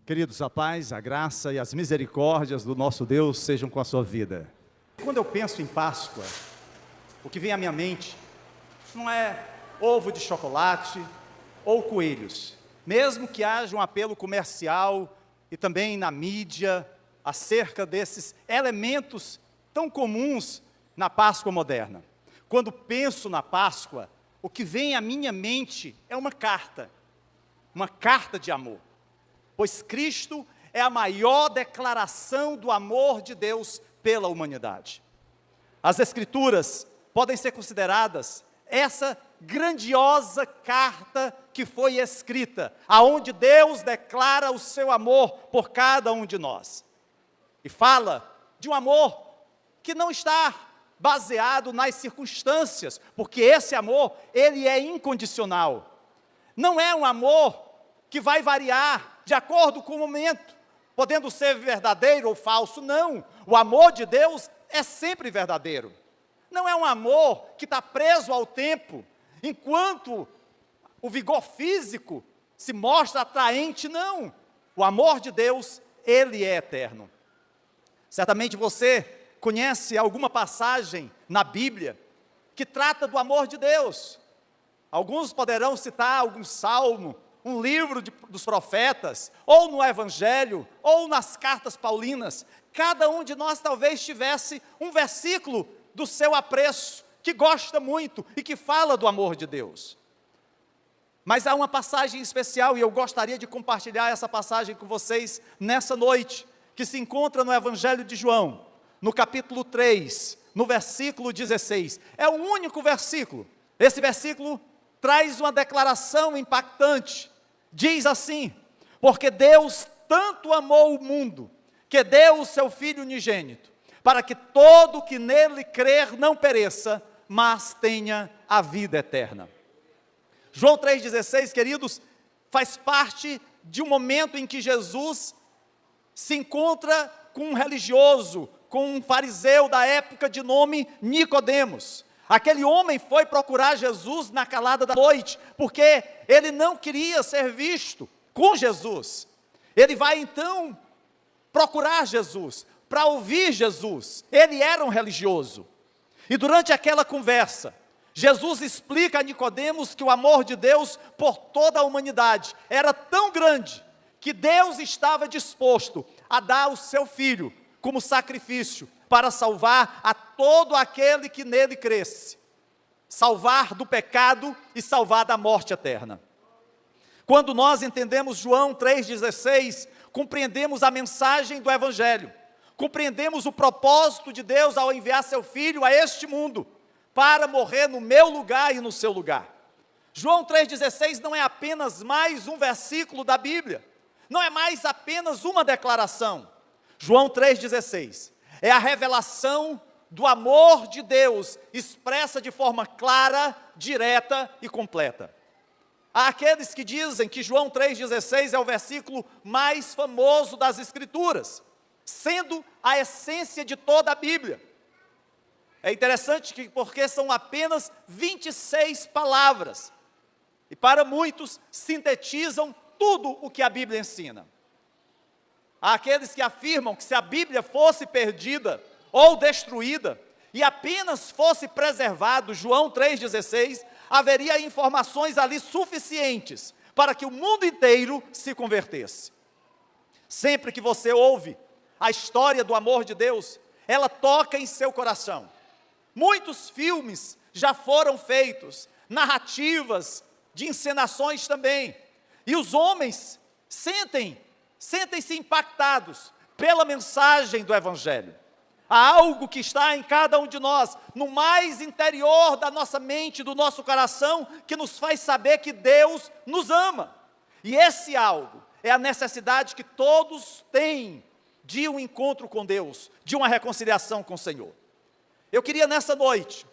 Queridos, a paz, a graça e as misericórdias do nosso Deus sejam com a sua vida. Quando eu penso em Páscoa, o que vem à minha mente não é ovo de chocolate ou coelhos, mesmo que haja um apelo comercial e também na mídia acerca desses elementos tão comuns na Páscoa moderna. Quando penso na Páscoa, o que vem à minha mente é uma carta de amor. Pois Cristo é a maior declaração do amor de Deus pela humanidade. As Escrituras podem ser consideradas essa grandiosa carta que foi escrita, aonde Deus declara o seu amor por cada um de nós. E fala de um amor que não está baseado nas circunstâncias, porque esse amor, ele é incondicional. Não é um amor que vai variar de acordo com o momento, podendo ser verdadeiro ou falso, não. O amor de Deus é sempre verdadeiro. Não é um amor que está preso ao tempo, enquanto o vigor físico se mostra atraente, não. O amor de Deus, ele é eterno. Certamente você conhece alguma passagem na Bíblia que trata do amor de Deus. Alguns poderão citar algum salmo, um livro dos profetas, ou no Evangelho, ou nas cartas paulinas. Cada um de nós talvez tivesse um versículo do seu apreço, que gosta muito e que fala do amor de Deus. Mas há uma passagem especial, e eu gostaria de compartilhar essa passagem com vocês nessa noite, que se encontra no Evangelho de João, no capítulo 3, no versículo 16. É o único versículo. Esse versículo traz uma declaração impactante. Diz assim: porque Deus tanto amou o mundo, que deu o seu Filho unigênito, para que todo que nele crer não pereça, mas tenha a vida eterna. João 3,16, queridos, faz parte de um momento em que Jesus se encontra com um religioso, com um fariseu da época de nome Nicodemos. Aquele homem foi procurar Jesus na calada da noite, porque ele não queria ser visto com Jesus. Ele vai então procurar Jesus, para ouvir Jesus. Ele era um religioso. E durante aquela conversa, Jesus explica a Nicodemos que o amor de Deus por toda a humanidade era tão grande, que Deus estava disposto a dar o seu Filho como sacrifício, para salvar a todo aquele que nele cresce, salvar do pecado e salvar da morte eterna. Quando nós entendemos João 3,16, compreendemos a mensagem do Evangelho, compreendemos o propósito de Deus ao enviar seu Filho a este mundo, para morrer no meu lugar e no seu lugar. João 3,16 não é apenas mais um versículo da Bíblia, não é mais apenas uma declaração. João 3,16 é a revelação do amor de Deus, expressa de forma clara, direta e completa. Há aqueles que dizem que João 3,16 é o versículo mais famoso das Escrituras, sendo a essência de toda a Bíblia. É interessante porque são apenas 26 palavras, e para muitos sintetizam tudo o que a Bíblia ensina. Há aqueles que afirmam que se a Bíblia fosse perdida ou destruída, e apenas fosse preservado João 3,16, haveria informações ali suficientes para que o mundo inteiro se convertesse. Sempre que você ouve a história do amor de Deus, ela toca em seu coração. Muitos filmes já foram feitos, narrativas de encenações também, e os homens sentem-se impactados pela mensagem do Evangelho. Há algo que está em cada um de nós, no mais interior da nossa mente, do nosso coração, que nos faz saber que Deus nos ama. E esse algo é a necessidade que todos têm de um encontro com Deus, de uma reconciliação com o Senhor. Eu queria nessa noite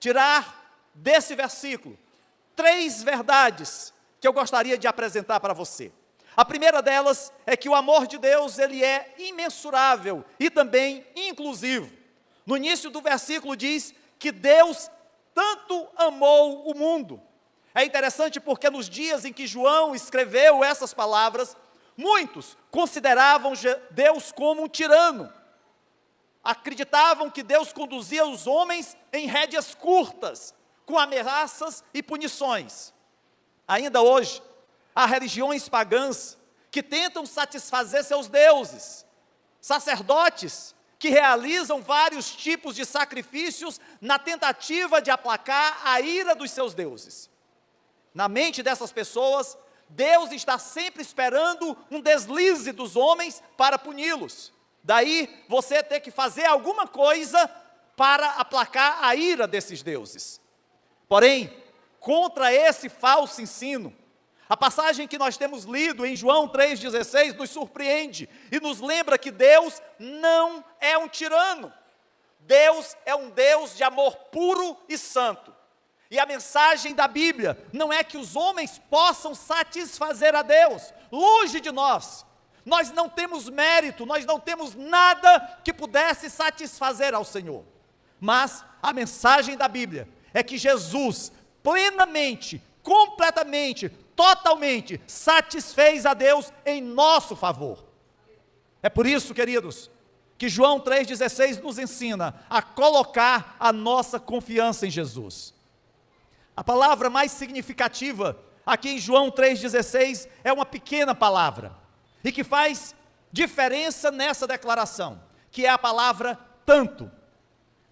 tirar desse versículo 3 verdades que eu gostaria de apresentar para você. A primeira delas é que o amor de Deus, ele é imensurável e também inclusivo. No início do versículo diz que Deus tanto amou o mundo. É interessante porque nos dias em que João escreveu essas palavras, muitos consideravam Deus como um tirano. Acreditavam que Deus conduzia os homens em rédeas curtas, com ameaças e punições. Ainda hoje, há religiões pagãs que tentam satisfazer seus deuses, sacerdotes que realizam vários tipos de sacrifícios na tentativa de aplacar a ira dos seus deuses. Na mente dessas pessoas, Deus está sempre esperando um deslize dos homens para puni-los. Daí você ter que fazer alguma coisa para aplacar a ira desses deuses. Porém, contra esse falso ensino, a passagem que nós temos lido em João 3,16 nos surpreende e nos lembra que Deus não é um tirano. Deus é um Deus de amor puro e santo. E a mensagem da Bíblia não é que os homens possam satisfazer a Deus, longe de nós. Nós não temos mérito, nós não temos nada que pudesse satisfazer ao Senhor. Mas a mensagem da Bíblia é que Jesus plenamente, completamente, totalmente satisfez a Deus em nosso favor. É por isso, queridos, que João 3,16 nos ensina a colocar a nossa confiança em Jesus. A palavra mais significativa aqui em João 3,16 é uma pequena palavra, e que faz diferença nessa declaração, que é a palavra tanto.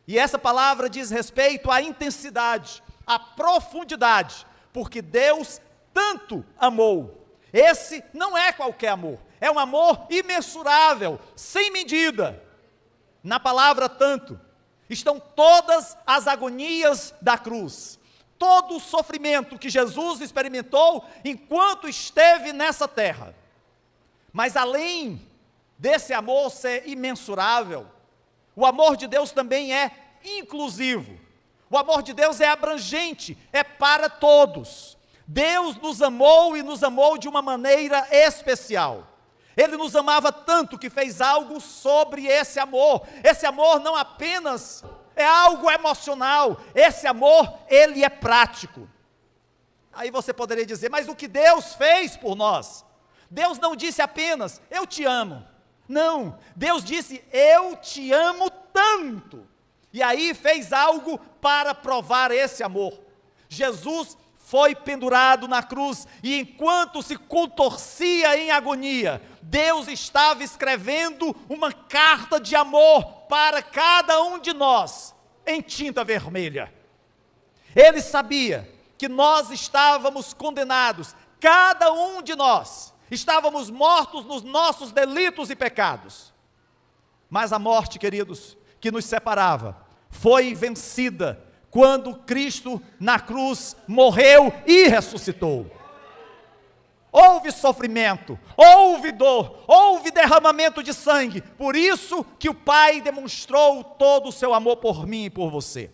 E essa palavra diz respeito à intensidade, à profundidade, porque Deus tanto amou. Esse não é qualquer amor, é um amor imensurável, sem medida. Na palavra tanto, estão todas as agonias da cruz, todo o sofrimento que Jesus experimentou enquanto esteve nessa terra. Mas além desse amor ser imensurável, o amor de Deus também é inclusivo. O amor de Deus é abrangente, é para todos. Deus nos amou e nos amou de uma maneira especial. Ele nos amava tanto que fez algo sobre esse amor. Esse amor não apenas é algo emocional, esse amor, ele é prático. Aí você poderia dizer, mas o que Deus fez por nós? Deus não disse apenas, eu te amo. Não, Deus disse, eu te amo tanto. E aí fez algo para provar esse amor. Jesus foi pendurado na cruz, e enquanto se contorcia em agonia, Deus estava escrevendo uma carta de amor para cada um de nós, em tinta vermelha. Ele sabia que nós estávamos condenados, cada um de nós, estávamos mortos nos nossos delitos e pecados. Mas a morte, queridos, que nos separava, foi vencida quando Cristo na cruz morreu e ressuscitou. Houve sofrimento, houve dor, houve derramamento de sangue, por isso que o Pai demonstrou todo o seu amor por mim e por você.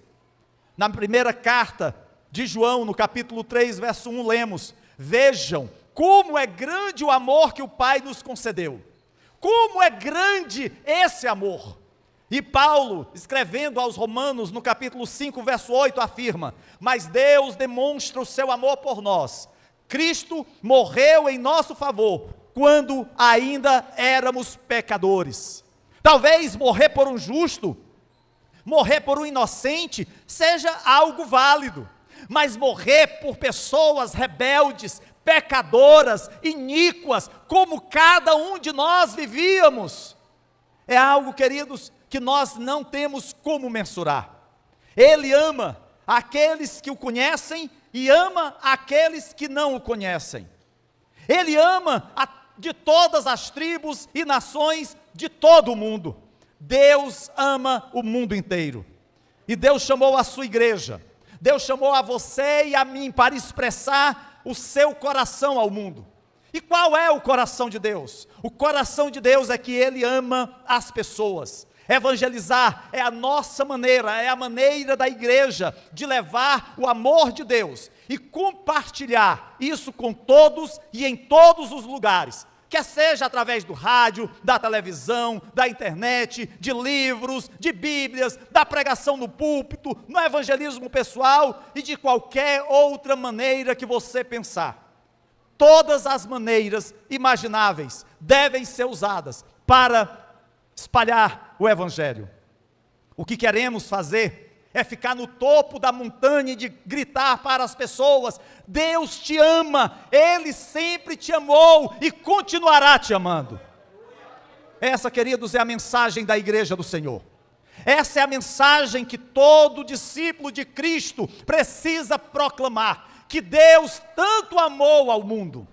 Na primeira carta de João, no capítulo 3, verso 1, lemos, vejam como é grande o amor que o Pai nos concedeu, como é grande esse amor. E Paulo, escrevendo aos Romanos, no capítulo 5, verso 8, afirma, mas Deus demonstra o seu amor por nós. Cristo morreu em nosso favor, quando ainda éramos pecadores. Talvez morrer por um justo, morrer por um inocente, seja algo válido. Mas morrer por pessoas rebeldes, pecadoras, iníquas, como cada um de nós vivíamos, é algo, queridos, que nós não temos como mensurar. Ele ama aqueles que o conhecem e ama aqueles que não o conhecem. Ele ama de todas as tribos e nações de todo o mundo. Deus ama o mundo inteiro. E Deus chamou a sua igreja, Deus chamou a você e a mim para expressar o seu coração ao mundo. E qual é o coração de Deus? O coração de Deus é que Ele ama as pessoas. Evangelizar é a nossa maneira, é a maneira da igreja de levar o amor de Deus e compartilhar isso com todos e em todos os lugares, quer seja através do rádio, da televisão, da internet, de livros, de bíblias, da pregação no púlpito, no evangelismo pessoal e de qualquer outra maneira que você pensar. todas as maneiras imagináveis devem ser usadas para espalhar o Evangelho. O que queremos fazer é ficar no topo da montanha e de gritar para as pessoas: Deus te ama, Ele sempre te amou e continuará te amando. Essa, queridos, é a mensagem da igreja do Senhor. Essa é a mensagem que todo discípulo de Cristo precisa proclamar, que Deus tanto amou ao mundo.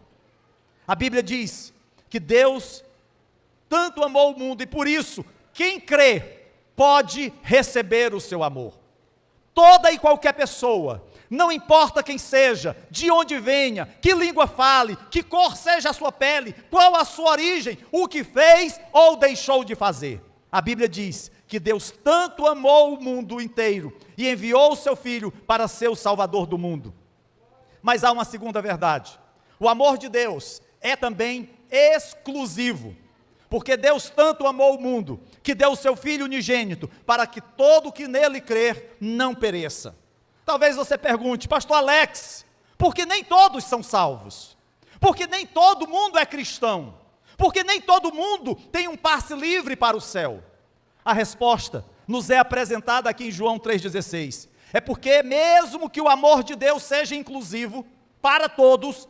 A Bíblia diz que Deus tanto amou o mundo e por isso, quem crê pode receber o seu amor. Toda e qualquer pessoa, não importa quem seja, de onde venha, que língua fale, que cor seja a sua pele, qual a sua origem, o que fez ou deixou de fazer. A Bíblia diz que Deus tanto amou o mundo inteiro e enviou o seu Filho para ser o Salvador do mundo. Mas há uma segunda verdade: o amor de Deus é também exclusivo, porque Deus tanto amou o mundo, que deu o seu Filho unigênito, para que todo que nele crer não pereça. Talvez você pergunte: pastor Alex, porque nem todos são salvos? Porque nem todo mundo é cristão? Porque nem todo mundo tem um passe livre para o céu? A resposta nos é apresentada aqui em João 3,16. É porque mesmo que o amor de Deus seja inclusivo para todos,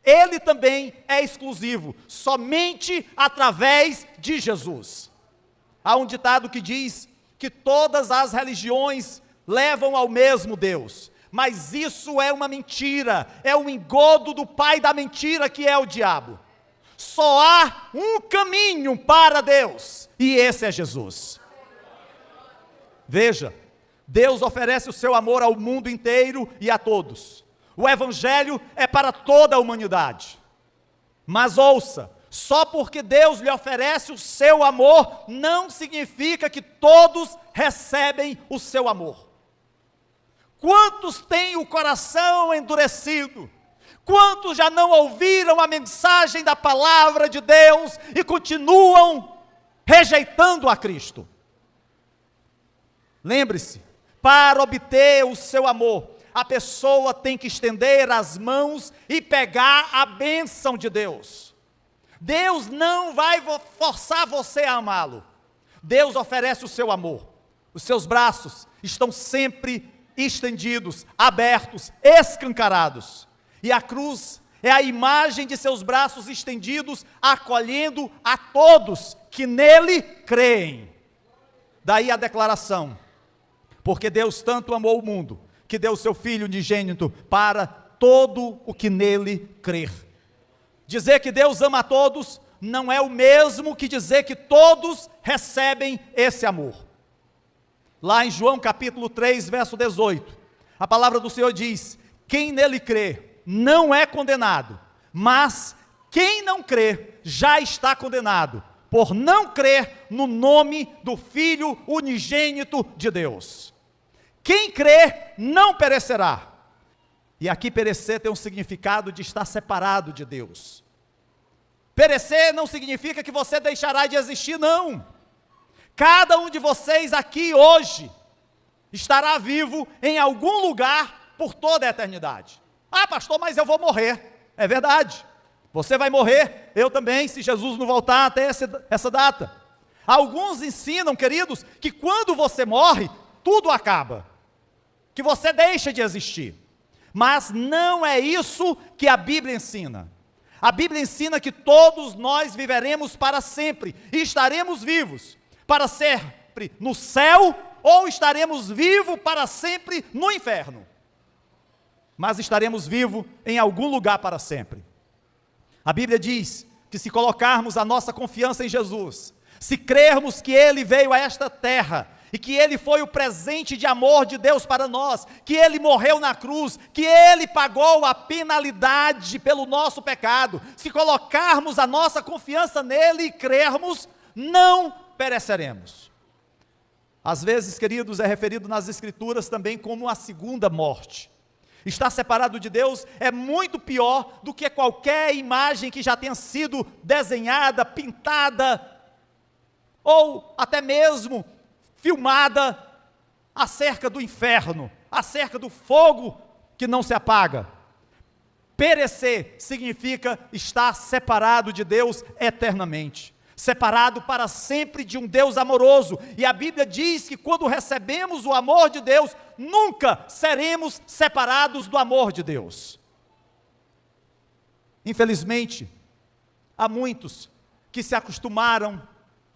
Ele também é exclusivo, somente através de Jesus. Há um ditado que diz que todas as religiões levam ao mesmo Deus, mas isso é uma mentira, é um engodo do pai da mentira, que é o diabo. Só há um caminho para Deus, e esse é Jesus. Veja, Deus oferece o seu amor ao mundo inteiro e a todos. O Evangelho é para toda a humanidade. Mas ouça, só porque Deus lhe oferece o seu amor, não significa que todos recebem o seu amor. Quantos têm o coração endurecido? Quantos já não ouviram a mensagem da palavra de Deus e continuam rejeitando a Cristo? Lembre-se, para obter o seu amor, a pessoa tem que estender as mãos e pegar a bênção de Deus. Deus não vai forçar você a amá-lo. Deus oferece o seu amor. Os seus braços estão sempre estendidos, abertos, escancarados. E a cruz é a imagem de seus braços estendidos, acolhendo a todos que nele creem. Daí a declaração: porque Deus tanto amou o mundo, que deu o seu Filho unigênito para todo o que nele crer. Dizer que Deus ama a todos não é o mesmo que dizer que todos recebem esse amor. Lá em João capítulo 3, verso 18, a palavra do Senhor diz: quem nele crê não é condenado, mas quem não crê já está condenado, por não crer no nome do Filho unigênito de Deus. Quem crê não perecerá. E aqui perecer tem um significado de estar separado de Deus. Perecer não significa que você deixará de existir, não. Cada um de vocês aqui hoje estará vivo em algum lugar por toda a eternidade. Ah, pastor, mas eu vou morrer. É verdade. Você vai morrer, eu também, se Jesus não voltar até essa data. Alguns ensinam, queridos, que quando você morre, tudo acaba, que você deixa de existir. Mas não é isso que a Bíblia ensina. A Bíblia ensina que todos nós viveremos para sempre, e estaremos vivos para sempre no céu, ou estaremos vivos para sempre no inferno. Mas estaremos vivos em algum lugar para sempre. A Bíblia diz que se colocarmos a nossa confiança em Jesus, se crermos que Ele veio a esta terra, e que Ele foi o presente de amor de Deus para nós, que Ele morreu na cruz, que Ele pagou a penalidade pelo nosso pecado, se colocarmos a nossa confiança nele e crermos, não pereceremos. Às vezes, queridos, é referido nas Escrituras também como a segunda morte. Estar separado de Deus é muito pior do que qualquer imagem que já tenha sido desenhada, pintada, ou até mesmo filmada acerca do inferno, acerca do fogo que não se apaga. Perecer significa estar separado de Deus eternamente, separado para sempre de um Deus amoroso. E a Bíblia diz que quando recebemos o amor de Deus, nunca seremos separados do amor de Deus. Infelizmente, há muitos que se acostumaram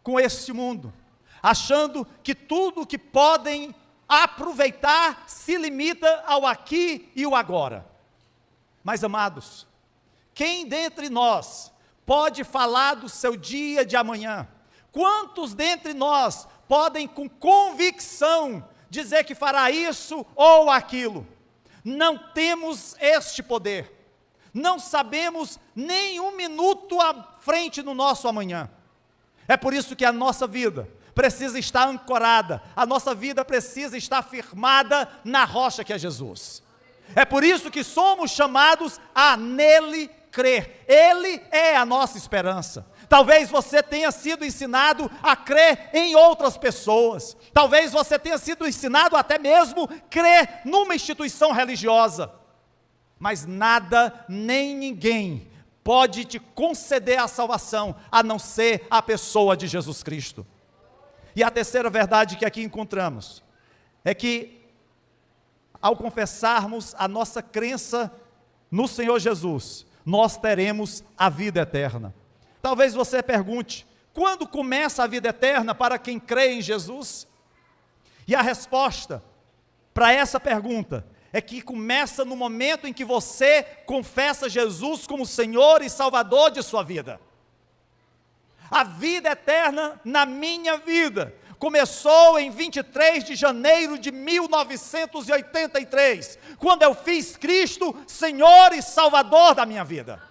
com este mundo, achando que tudo que podem aproveitar se limita ao aqui e o agora. Mas, amados, quem dentre nós pode falar do seu dia de amanhã? Quantos dentre nós podem com convicção dizer que fará isso ou aquilo? Não temos este poder. Não sabemos nem um minuto à frente no nosso amanhã. É por isso que a nossa vida precisa estar ancorada, a nossa vida precisa estar firmada na rocha que é Jesus. É por isso que somos chamados a nele crer. Ele é a nossa esperança. Talvez você tenha sido ensinado a crer em outras pessoas. Talvez você tenha sido ensinado até mesmo crer numa instituição religiosa. Mas nada, nem ninguém pode te conceder a salvação, a não ser a pessoa de Jesus Cristo. E a terceira verdade que aqui encontramos, é que ao confessarmos a nossa crença no Senhor Jesus, nós teremos a vida eterna. Talvez você pergunte, quando começa a vida eterna para quem crê em Jesus? E a resposta para essa pergunta é que começa no momento em que você confessa Jesus como Senhor e Salvador de sua vida. A vida eterna na minha vida começou em 23 de janeiro de 1983, quando eu fiz Cristo Senhor e Salvador da minha vida.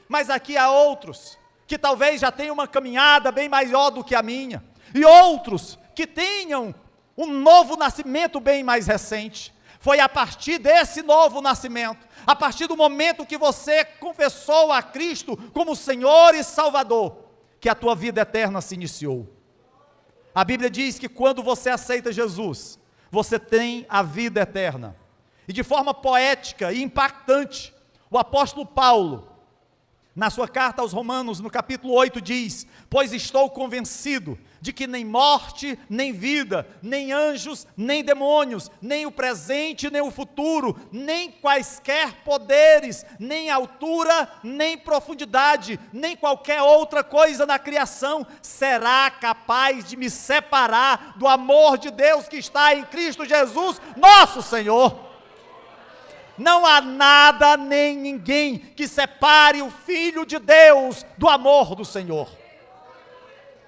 Mas aqui há outros que talvez já tenham uma caminhada bem maior do que a minha, e outros que tenham um novo nascimento bem mais recente. Foi a partir desse novo nascimento, a partir do momento que você confessou a Cristo como Senhor e Salvador, que a tua vida eterna se iniciou. A Bíblia diz que quando você aceita Jesus, você tem a vida eterna. E de forma poética e impactante, o apóstolo Paulo, na sua carta aos Romanos, no capítulo 8, diz: pois estou convencido de que nem morte, nem vida, nem anjos, nem demônios, nem o presente, nem o futuro, nem quaisquer poderes, nem altura, nem profundidade, nem qualquer outra coisa na criação será capaz de me separar do amor de Deus que está em Cristo Jesus, nosso Senhor. Não há nada nem ninguém que separe o Filho de Deus do amor do Senhor.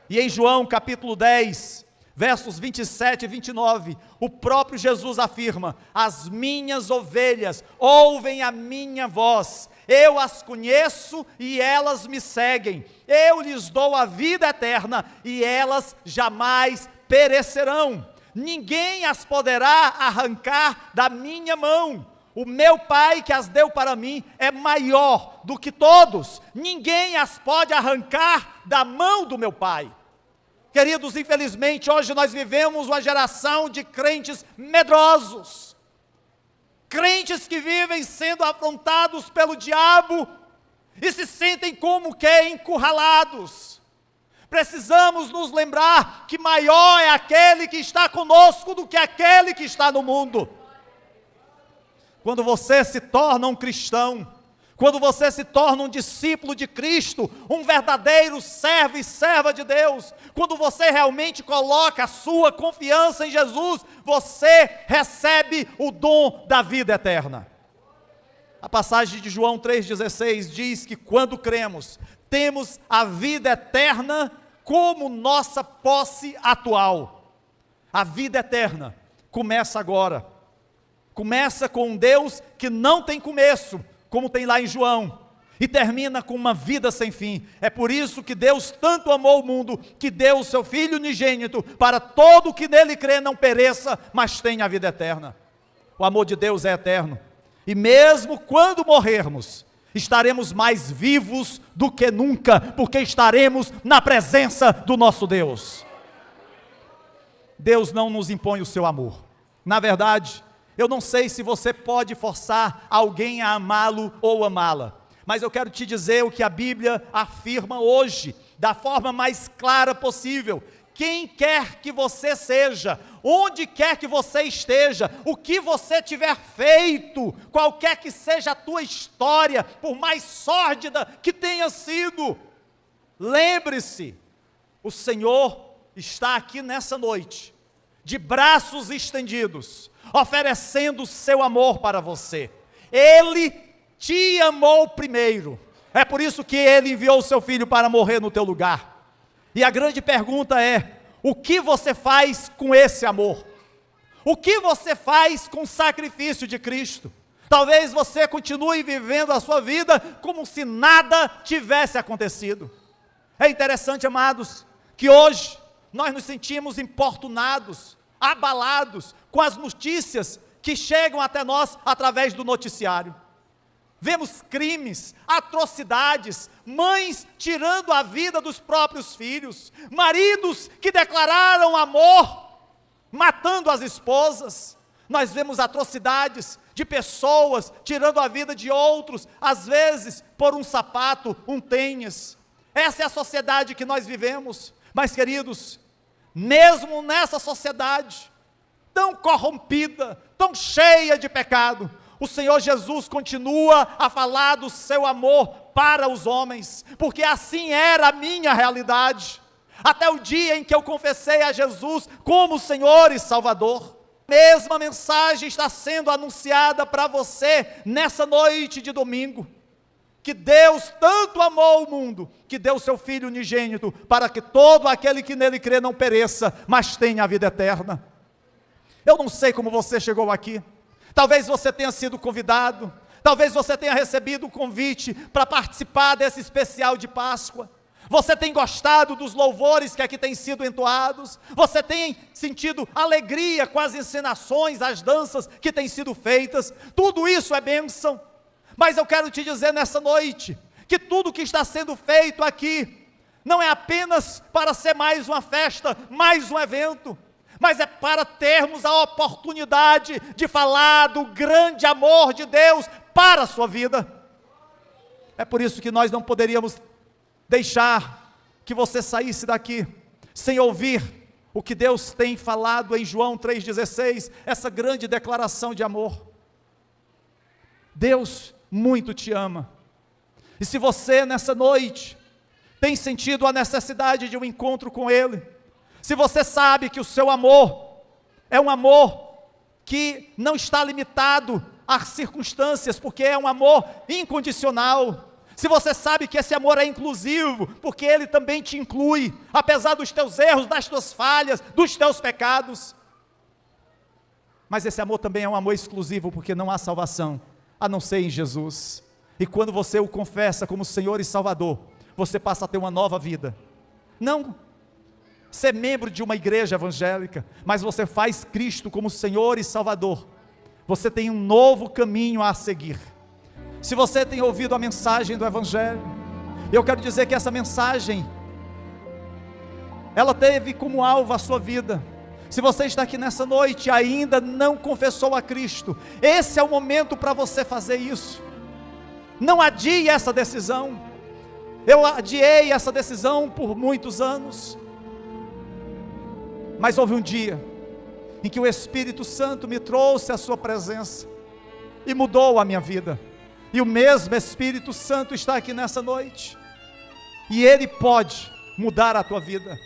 E em João capítulo 10, versos 27 e 29, o próprio Jesus afirma: as minhas ovelhas ouvem a minha voz, eu as conheço e elas me seguem, eu lhes dou a vida eterna e elas jamais perecerão, ninguém as poderá arrancar da minha mão. O meu Pai que as deu para mim é maior do que todos, ninguém as pode arrancar da mão do meu Pai. Queridos, infelizmente hoje nós vivemos uma geração de crentes medrosos, crentes que vivem sendo afrontados pelo diabo e se sentem como que encurralados. Precisamos nos lembrar que maior é aquele que está conosco do que aquele que está no mundo. Quando você se torna um cristão, quando você se torna um discípulo de Cristo, um verdadeiro servo e serva de Deus, quando você realmente coloca a sua confiança em Jesus, você recebe o dom da vida eterna. A passagem de João 3,16 diz que quando cremos, temos a vida eterna como nossa posse atual. A vida eterna começa agora. Começa com um Deus que não tem começo, como tem lá em João, e termina com uma vida sem fim. É por isso que Deus tanto amou o mundo, que deu o seu Filho unigênito, para todo que nele crê não pereça, mas tenha a vida eterna. O amor de Deus é eterno, e mesmo quando morrermos, estaremos mais vivos do que nunca, porque estaremos na presença do nosso Deus. Deus não nos impõe o seu amor. Na verdade, Eu não sei se você pode forçar alguém a amá-lo ou amá-la, mas eu quero te dizer o que a Bíblia afirma hoje, da forma mais clara possível. Quem quer que você seja, onde quer que você esteja, o que você tiver feito, qualquer que seja a tua história, por mais sórdida que tenha sido, lembre-se, o Senhor está aqui nessa noite, de braços estendidos, oferecendo o seu amor para você. Ele te amou primeiro, é por isso que Ele enviou o seu Filho para morrer no teu lugar. E a grande pergunta é, o que você faz com esse amor? O que você faz com o sacrifício de Cristo? Talvez você continue vivendo a sua vida como se nada tivesse acontecido. É interessante, amados, que hoje nós nos sentimos importunados, abalados com as notícias que chegam até nós através do noticiário. Vemos crimes, atrocidades, mães tirando a vida dos próprios filhos, maridos que declararam amor, matando as esposas. Nós vemos atrocidades de pessoas tirando a vida de outros, às vezes por um sapato, um tênis. Essa é a sociedade que nós vivemos. Mas, queridos, mesmo nessa sociedade tão corrompida, tão cheia de pecado, o Senhor Jesus continua a falar do seu amor para os homens, porque assim era a minha realidade, até o dia em que eu confessei a Jesus como Senhor e Salvador. A mesma mensagem está sendo anunciada para você nessa noite de domingo, que Deus tanto amou o mundo, que deu o seu Filho unigênito, para que todo aquele que nele crê não pereça, mas tenha a vida eterna. Eu não sei como você chegou aqui, talvez você tenha sido convidado, talvez você tenha recebido o convite para participar desse especial de Páscoa. Você tem gostado dos louvores que aqui têm sido entoados, você tem sentido alegria com as encenações, as danças que têm sido feitas, tudo isso é bênção. Mas eu quero te dizer nessa noite, que tudo que está sendo feito aqui, não é apenas para ser mais uma festa, mais um evento, mas é para termos a oportunidade de falar do grande amor de Deus para a sua vida. É por isso que nós não poderíamos deixar que você saísse daqui sem ouvir o que Deus tem falado em João 3,16, essa grande declaração de amor. Deus muito te ama, e se você nessa noite tem sentido a necessidade de um encontro com Ele, se você sabe que o seu amor é um amor que não está limitado às circunstâncias, porque é um amor incondicional, se você sabe que esse amor é inclusivo, porque Ele também te inclui, apesar dos teus erros, das tuas falhas, dos teus pecados, mas esse amor também é um amor exclusivo, porque não há salvação a não ser em Jesus. E quando você o confessa como Senhor e Salvador, você passa a ter uma nova vida. Não ser membro de uma igreja evangélica, mas você faz Cristo como Senhor e Salvador. Você tem um novo caminho a seguir. Se você tem ouvido a mensagem do Evangelho, eu quero dizer que essa mensagem, ela teve como alvo a sua vida. Se você está aqui nessa noite e ainda não confessou a Cristo, esse é o momento para você fazer isso. Não adie essa decisão. Eu adiei essa decisão por muitos anos, mas houve um dia em que o Espírito Santo me trouxe a sua presença e mudou a minha vida, e o mesmo Espírito Santo está aqui nessa noite, e Ele pode mudar a tua vida.